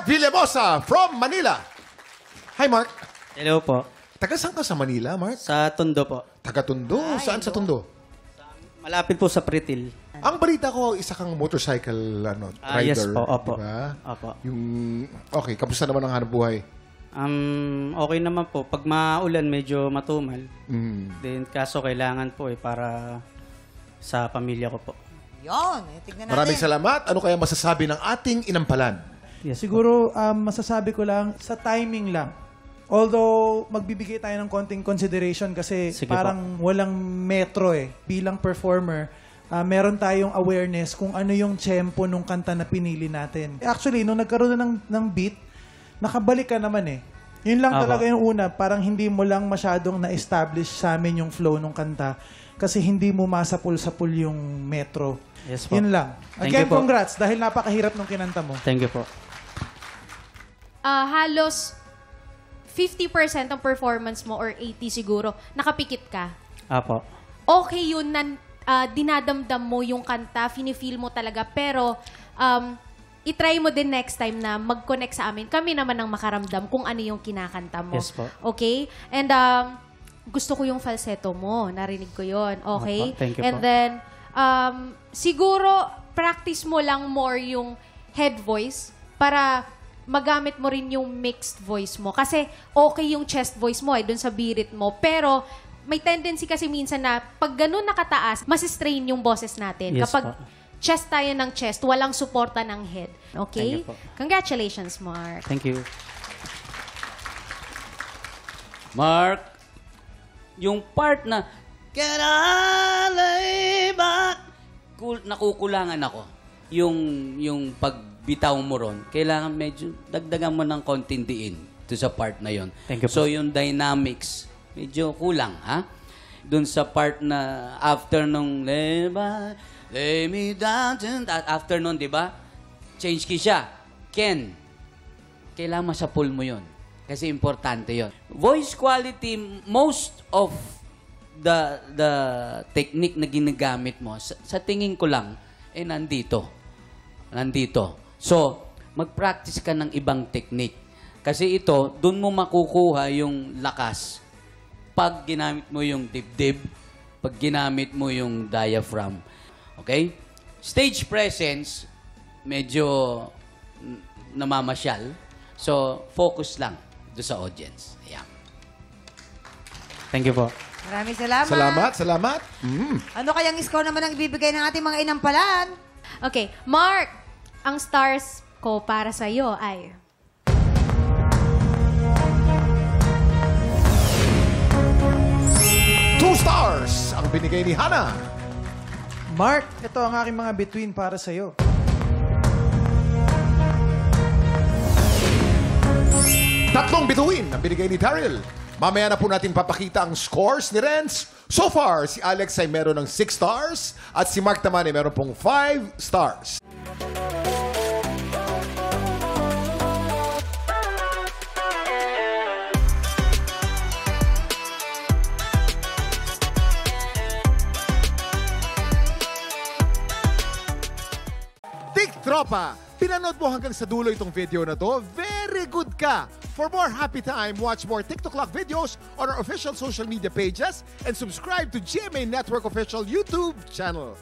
Villamosa from Manila. Hi, Mark. Hello po. Taga saan ka sa Manila, Mark? Sa Tondo po. Taga Tondo. Saan sa Tondo? Malapit po sa Pritil. Ang balita ko, isa kang motorcycle rider. Yes po, opo. Diba? Opo. Okay, kamusta naman ang hanap buhay? Okay naman po. Pag maulan, medyo matumal. Mm. Then, kaso kailangan po para sa pamilya ko po. Yun, tignan natin. Maraming salamat. Ano kaya masasabi ng ating inampalan? Yes, siguro masasabi ko lang sa timing lang. Although magbibigay tayo ng konting consideration kasi Sige parang walang metro bilang performer, meron tayong awareness kung ano yung tempo nung kanta na pinili natin. Actually, nung nagkaroon na ng beat, nakabalik ka naman Yun lang talaga yung una, parang hindi mo lang masyadong na-establish sa amin yung flow nung kanta kasi hindi mo masapul-sapul yung metro. Yes po. Yun lang. Thank Again, you po. congrats dahil napakahirap nung kinanta mo. Thank you po. Halos 50% ng performance mo or 80 siguro, nakapikit ka. Apo. Okay yun na dinadamdam mo yung kanta, feel mo talaga, pero itry mo din next time na mag-connect sa amin. Kami naman ang makaramdam kung ano yung kinakanta mo. Yes po. Okay? And gusto ko yung falsetto mo. Narinig ko yon. Okay? Opo, thank you And po. then, siguro, practice mo lang more yung head voice para magamit mo rin yung mixed voice mo. Kasi okay yung chest voice mo dun sa birit mo. Pero may tendency kasi minsan na pag ganun nakataas, mas-strain yung boses natin. Yes Kapag po. chest tayo ng chest, walang suporta ng head. Okay? Thank you po. Congratulations, Mark. Thank you. Mark, yung part na Can I lay back? Nakukulangan ako. Yung pagbitaw mo ron, kailangan medyo dagdagan mo ng konting diin to sa part na yon. Thank you po. So yung dynamics, medyo kulang, ha? Doon sa part na after nung lay back, lay me down, after nun, di ba? Change key siya. Ken, kailangan masapul mo yon. Kasi importante yon. Voice quality, most of the technique na ginagamit mo, sa tingin ko lang, nandito. So, mag-practice ka ng ibang technique. Kasi ito, dun mo makukuha yung lakas. Pag ginamit mo yung dibdib, pag ginamit mo yung diaphragm. Okay? Stage presence, medyo namamasyal. So, focus lang do sa audience. Ayan. Thank you po. Maraming salamat. Salamat. Ano kayang score naman ang ibibigay ng ating mga inampalan? Okay, Mark, ang stars ko para sa'yo ay... Two stars ang binigay ni Hannah. Mark, ito ang aking mga bituin para sa'yo. Tatlong bituin ang binigay ni Daryl. Mamaya na po natin papakita ang scores ni Renz. So far, si Alex ay meron ng 6 stars at si Mark naman ay meron pong 5 stars. Tik Tropa! Pinanood mo hanggang sa dulo itong video na to, very good ka! For more happy time, watch more TikTok Clock videos on our official social media pages and subscribe to GMA Network official YouTube channel.